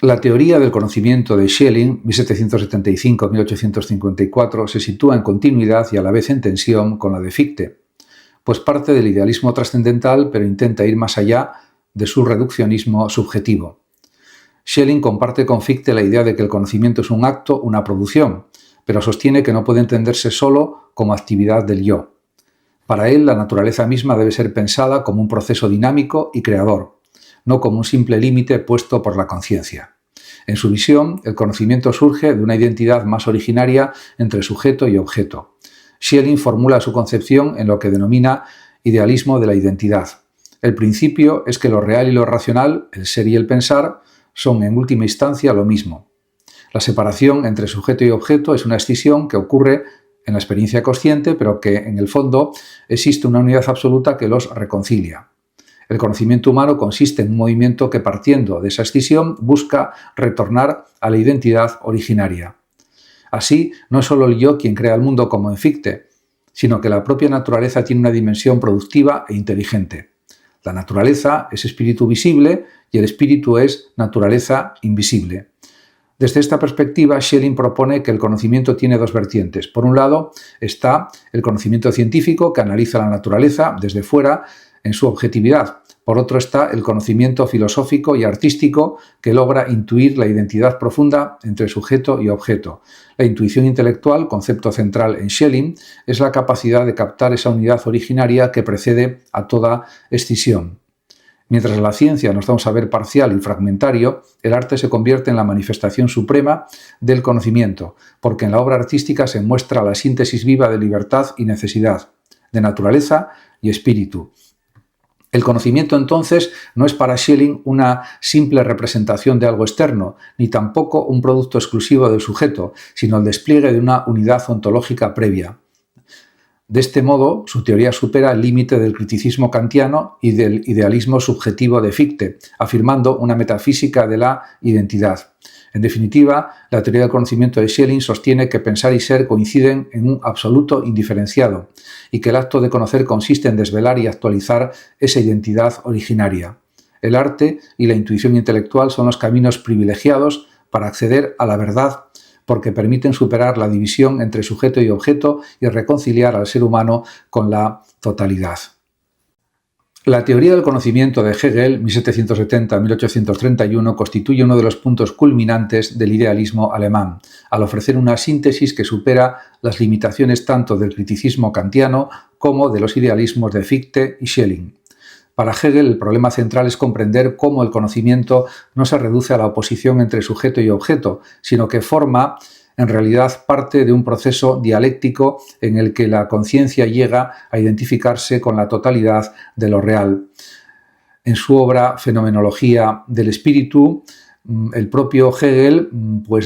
La teoría del conocimiento de Schelling, 1775-1854, se sitúa en continuidad y a la vez en tensión con la de Fichte, pues parte del idealismo trascendental pero intenta ir más allá de su reduccionismo subjetivo. Schelling comparte con Fichte la idea de que el conocimiento es un acto, una producción, pero sostiene que no puede entenderse solo como actividad del yo. Para él, la naturaleza misma debe ser pensada como un proceso dinámico y creador, no como un simple límite puesto por la conciencia. En su visión, el conocimiento surge de una identidad más originaria entre sujeto y objeto. Schelling formula su concepción en lo que denomina idealismo de la identidad. El principio es que lo real y lo racional, el ser y el pensar, son en última instancia lo mismo. La separación entre sujeto y objeto es una escisión que ocurre en la experiencia consciente, pero que en el fondo existe una unidad absoluta que los reconcilia. El conocimiento humano consiste en un movimiento que, partiendo de esa escisión, busca retornar a la identidad originaria. Así, no es solo el yo quien crea el mundo como en Fichte, sino que la propia naturaleza tiene una dimensión productiva e inteligente. La naturaleza es espíritu visible y el espíritu es naturaleza invisible. Desde esta perspectiva, Schelling propone que el conocimiento tiene dos vertientes. Por un lado está el conocimiento científico, que analiza la naturaleza desde fuera en su objetividad. Por otro está el conocimiento filosófico y artístico, que logra intuir la identidad profunda entre sujeto y objeto. La intuición intelectual, concepto central en Schelling, es la capacidad de captar esa unidad originaria que precede a toda escisión. Mientras la ciencia nos da un saber parcial y fragmentario, el arte se convierte en la manifestación suprema del conocimiento, porque en la obra artística se muestra la síntesis viva de libertad y necesidad, de naturaleza y espíritu. El conocimiento, entonces, no es para Schelling una simple representación de algo externo, ni tampoco un producto exclusivo del sujeto, sino el despliegue de una unidad ontológica previa. De este modo, su teoría supera el límite del criticismo kantiano y del idealismo subjetivo de Fichte, afirmando una metafísica de la identidad. En definitiva, la teoría del conocimiento de Schelling sostiene que pensar y ser coinciden en un absoluto indiferenciado y que el acto de conocer consiste en desvelar y actualizar esa identidad originaria. El arte y la intuición intelectual son los caminos privilegiados para acceder a la verdad, porque permiten superar la división entre sujeto y objeto y reconciliar al ser humano con la totalidad. La teoría del conocimiento de Hegel, 1770-1831, constituye uno de los puntos culminantes del idealismo alemán, al ofrecer una síntesis que supera las limitaciones tanto del criticismo kantiano como de los idealismos de Fichte y Schelling. Para Hegel, el problema central es comprender cómo el conocimiento no se reduce a la oposición entre sujeto y objeto, sino que forma en realidad parte de un proceso dialéctico en el que la conciencia llega a identificarse con la totalidad de lo real. En su obra Fenomenología del Espíritu, el propio Hegel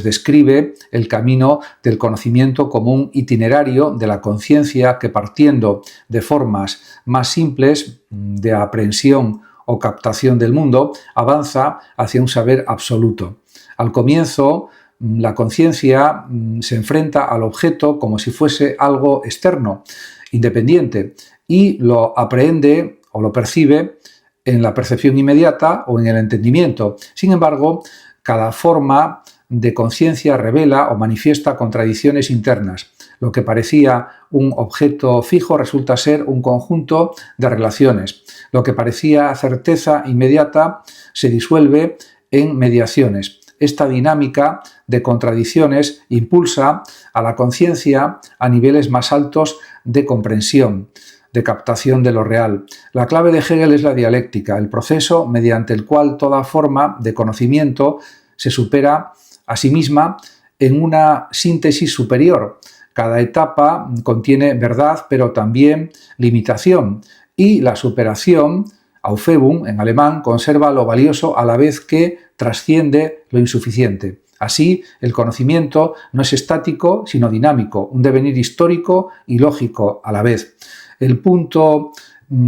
describe el camino del conocimiento como un itinerario de la conciencia que, partiendo de formas más simples de aprehensión o captación del mundo, avanza hacia un saber absoluto. Al comienzo, la conciencia se enfrenta al objeto como si fuese algo externo, independiente, y lo aprehende o lo percibe en la percepción inmediata o en el entendimiento. Sin embargo, cada forma de conciencia revela o manifiesta contradicciones internas. Lo que parecía un objeto fijo resulta ser un conjunto de relaciones. Lo que parecía certeza inmediata se disuelve en mediaciones. Esta dinámica de contradicciones impulsa a la conciencia a niveles más altos de comprensión, de captación de lo real. La clave de Hegel es la dialéctica, el proceso mediante el cual toda forma de conocimiento se supera a sí misma en una síntesis superior. Cada etapa contiene verdad, pero también limitación, y la superación, Aufhebung en alemán, conserva lo valioso a la vez que trasciende lo insuficiente. Así, el conocimiento no es estático, sino dinámico, un devenir histórico y lógico a la vez. El punto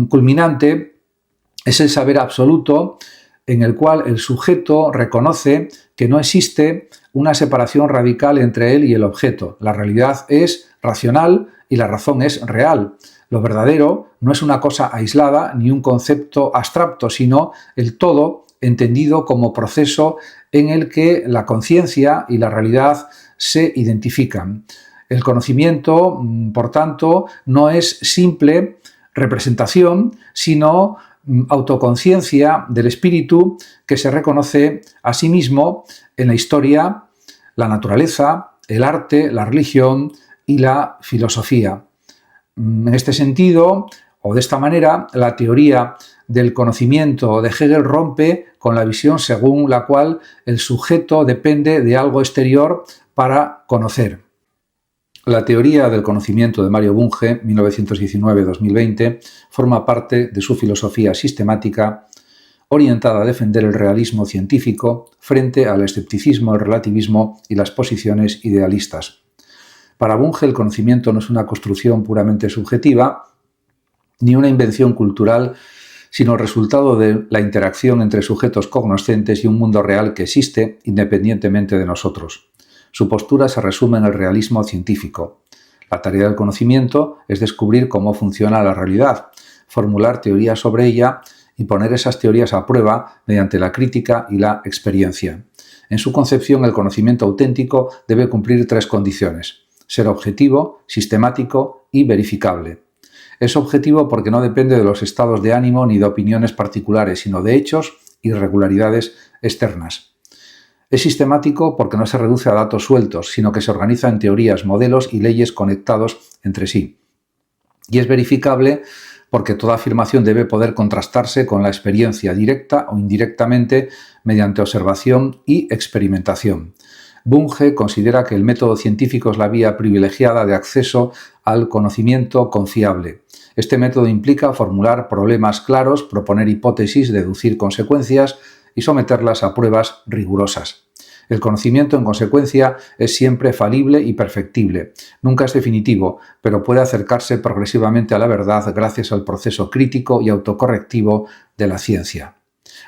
culminante es el saber absoluto, en el cual el sujeto reconoce que no existe una separación radical entre él y el objeto. La realidad es racional y la razón es real. Lo verdadero no es una cosa aislada ni un concepto abstracto, sino el todo entendido como proceso en el que la conciencia y la realidad se identifican. El conocimiento, por tanto, no es simple representación, sino autoconciencia del espíritu que se reconoce a sí mismo en la historia, la naturaleza, el arte, la religión y la filosofía. En este sentido, o de esta manera, la teoría del conocimiento de Hegel rompe con la visión según la cual el sujeto depende de algo exterior para conocer. La teoría del conocimiento de Mario Bunge, 1919-2020, forma parte de su filosofía sistemática orientada a defender el realismo científico frente al escepticismo, el relativismo y las posiciones idealistas. Para Bunge, el conocimiento no es una construcción puramente subjetiva ni una invención cultural, sino el resultado de la interacción entre sujetos cognoscentes y un mundo real que existe independientemente de nosotros. Su postura se resume en el realismo científico. La tarea del conocimiento es descubrir cómo funciona la realidad, formular teorías sobre ella y poner esas teorías a prueba mediante la crítica y la experiencia. En su concepción, el conocimiento auténtico debe cumplir 3 condiciones: ser objetivo, sistemático y verificable. Es objetivo porque no depende de los estados de ánimo ni de opiniones particulares, sino de hechos y regularidades externas. Es sistemático porque no se reduce a datos sueltos, sino que se organiza en teorías, modelos y leyes conectados entre sí. Y es verificable porque toda afirmación debe poder contrastarse con la experiencia directa o indirectamente mediante observación y experimentación. Bunge considera que el método científico es la vía privilegiada de acceso al conocimiento confiable. Este método implica formular problemas claros, proponer hipótesis, deducir consecuencias y someterlas a pruebas rigurosas. El conocimiento, en consecuencia, es siempre falible y perfectible. Nunca es definitivo, pero puede acercarse progresivamente a la verdad gracias al proceso crítico y autocorrectivo de la ciencia.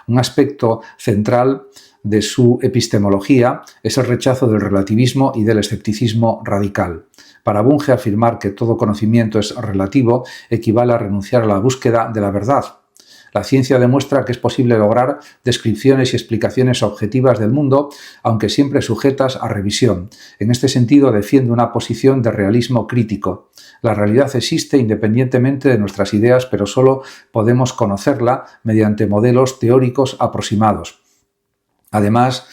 Un aspecto central de su epistemología es el rechazo del relativismo y del escepticismo radical. Para Bunge, afirmar que todo conocimiento es relativo equivale a renunciar a la búsqueda de la verdad. La ciencia demuestra que es posible lograr descripciones y explicaciones objetivas del mundo, aunque siempre sujetas a revisión. En este sentido, defiende una posición de realismo crítico. La realidad existe independientemente de nuestras ideas, pero solo podemos conocerla mediante modelos teóricos aproximados. Además,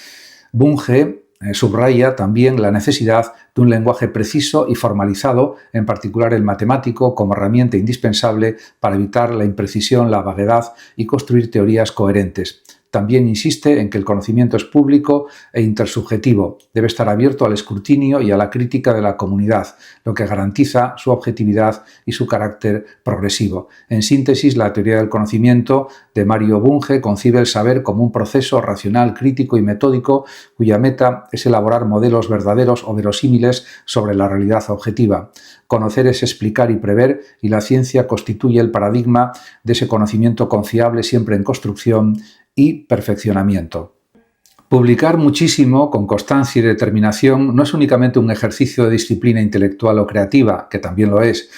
Bunge subraya también la necesidad de un lenguaje preciso y formalizado, en particular el matemático, como herramienta indispensable para evitar la imprecisión, la vaguedad y construir teorías coherentes. También insiste en que el conocimiento es público e intersubjetivo, debe estar abierto al escrutinio y a la crítica de la comunidad, lo que garantiza su objetividad y su carácter progresivo. En síntesis, la teoría del conocimiento de Mario Bunge concibe el saber como un proceso racional, crítico y metódico, cuya meta es elaborar modelos verdaderos o verosímiles sobre la realidad objetiva. Conocer es explicar y prever, y la ciencia constituye el paradigma de ese conocimiento confiable, siempre en construcción y perfeccionamiento. Publicar muchísimo, con constancia y determinación, no es únicamente un ejercicio de disciplina intelectual o creativa, que también lo es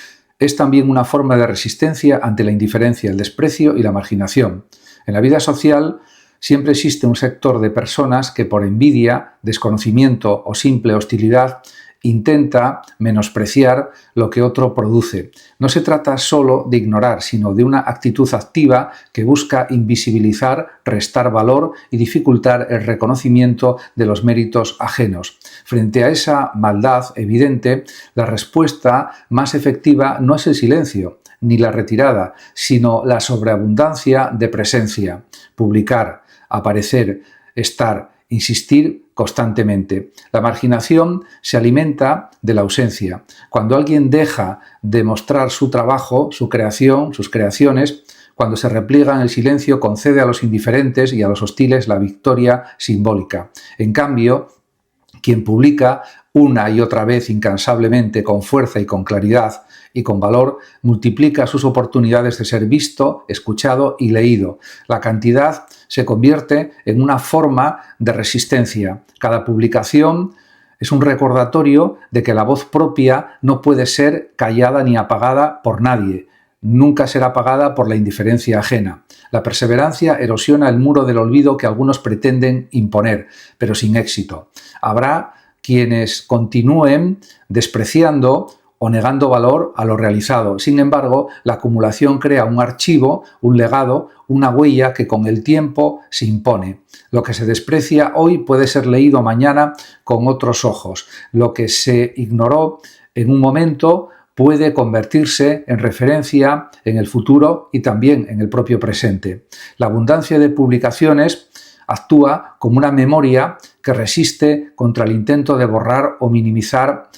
también una forma de resistencia ante la indiferencia, el desprecio y la marginación. En la vida social siempre existe un sector de personas que, por envidia, desconocimiento o simple hostilidad, intenta menospreciar lo que otro produce. No se trata solo de ignorar, sino de una actitud activa que busca invisibilizar, restar valor y dificultar el reconocimiento de los méritos ajenos. Frente a esa maldad evidente, la respuesta más efectiva no es el silencio ni la retirada, sino la sobreabundancia de presencia. Publicar, aparecer, estar, insistir constantemente. La marginación se alimenta de la ausencia. Cuando alguien deja de mostrar su trabajo, su creación, sus creaciones, cuando se repliega en el silencio, concede a los indiferentes y a los hostiles la victoria simbólica. En cambio, quien publica una y otra vez incansablemente, con fuerza y con claridad y con valor, multiplica sus oportunidades de ser visto, escuchado y leído. La cantidad se convierte en una forma de resistencia. Cada publicación es un recordatorio de que la voz propia no puede ser callada ni apagada por nadie. nunca será pagada por la indiferencia ajena. La perseverancia erosiona el muro del olvido que algunos pretenden imponer, pero sin éxito. Habrá quienes continúen despreciando o negando valor a lo realizado. Sin embargo, la acumulación crea un archivo, un legado, una huella que con el tiempo se impone. Lo que se desprecia hoy puede ser leído mañana con otros ojos. Lo que se ignoró en un momento puede convertirse en referencia en el futuro y también en el propio presente. La abundancia de publicaciones actúa como una memoria que resiste contra el intento de borrar o minimizar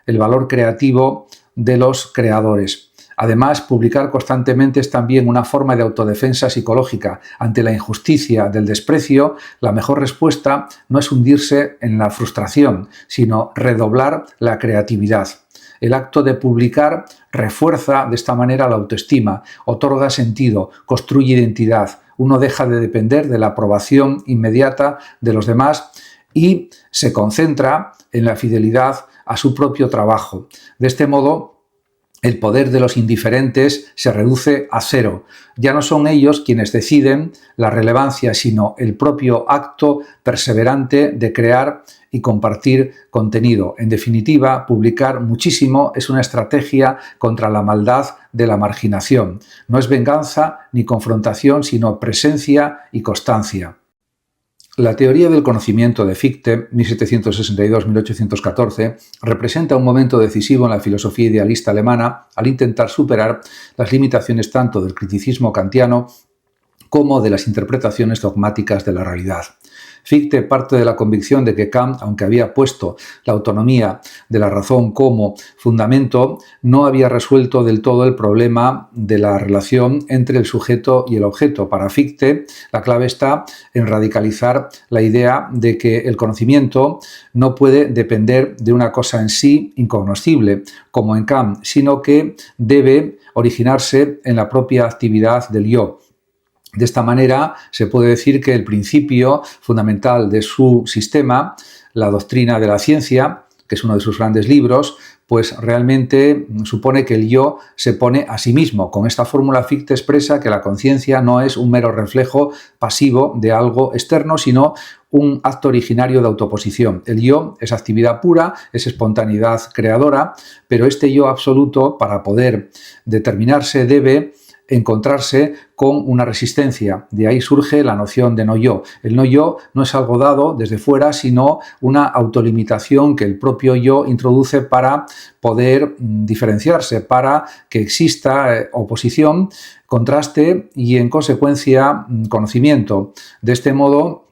el valor creativo de los creadores. Además, publicar constantemente es también una forma de autodefensa psicológica. Ante la injusticia del desprecio, la mejor respuesta no es hundirse en la frustración, sino redoblar la creatividad. El acto de publicar refuerza de esta manera la autoestima, otorga sentido, construye identidad. Uno deja de depender de la aprobación inmediata de los demás y se concentra en la fidelidad a su propio trabajo. De este modo, el poder de los indiferentes se reduce a cero. Ya no son ellos quienes deciden la relevancia, sino el propio acto perseverante de crear y compartir contenido. En definitiva, publicar muchísimo es una estrategia contra la maldad de la marginación. No es venganza ni confrontación, sino presencia y constancia. La teoría del conocimiento de Fichte, 1762-1814, representa un momento decisivo en la filosofía idealista alemana al intentar superar las limitaciones tanto del criticismo kantiano como de las interpretaciones dogmáticas de la realidad. Fichte parte de la convicción de que Kant, aunque había puesto la autonomía de la razón como fundamento, no había resuelto del todo el problema de la relación entre el sujeto y el objeto. Para Fichte, la clave está en radicalizar la idea de que el conocimiento no puede depender de una cosa en sí incognoscible, como en Kant, sino que debe originarse en la propia actividad del yo. De esta manera, se puede decir que el principio fundamental de su sistema, la doctrina de la ciencia, que es uno de sus grandes libros, pues realmente supone que el yo se pone a sí mismo. Con esta fórmula Fichte expresa que la conciencia no es un mero reflejo pasivo de algo externo, sino un acto originario de autoposición. El yo es actividad pura, es espontaneidad creadora, pero este yo absoluto, para poder determinarse, debe encontrarse con una resistencia. De ahí surge la noción de no yo. El no yo no es algo dado desde fuera, sino una autolimitación que el propio yo introduce para poder diferenciarse, para que exista oposición, contraste y, en consecuencia, conocimiento. De este modo,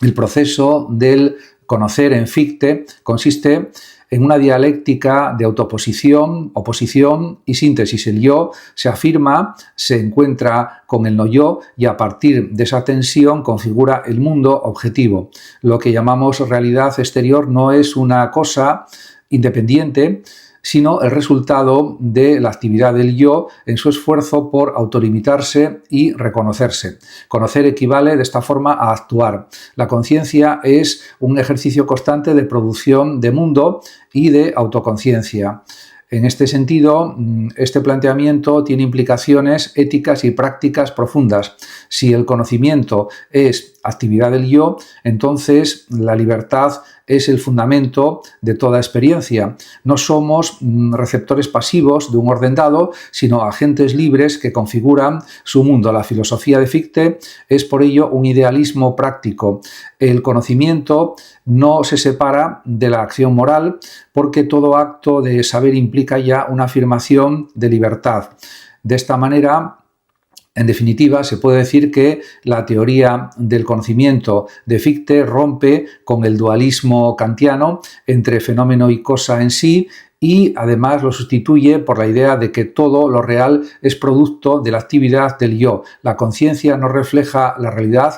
el proceso del conocer en Fichte consiste en una dialéctica de autoposición, oposición y síntesis. El yo se afirma, se encuentra con el no yo y a partir de esa tensión configura el mundo objetivo. Lo que llamamos realidad exterior no es una cosa independiente, sino el resultado de la actividad del yo en su esfuerzo por autolimitarse y reconocerse. Conocer equivale de esta forma a actuar. La conciencia es un ejercicio constante de producción de mundo y de autoconciencia. En este sentido, este planteamiento tiene implicaciones éticas y prácticas profundas. Si el conocimiento es actividad del yo, entonces la libertad es el fundamento de toda experiencia. No somos receptores pasivos de un orden dado, sino agentes libres que configuran su mundo. La filosofía de Fichte es por ello un idealismo práctico. El conocimiento no se separa de la acción moral porque todo acto de saber implica ya una afirmación de libertad. De esta manera, en definitiva, se puede decir que la teoría del conocimiento de Fichte rompe con el dualismo kantiano entre fenómeno y cosa en sí y además lo sustituye por la idea de que todo lo real es producto de la actividad del yo. La conciencia no refleja la realidad,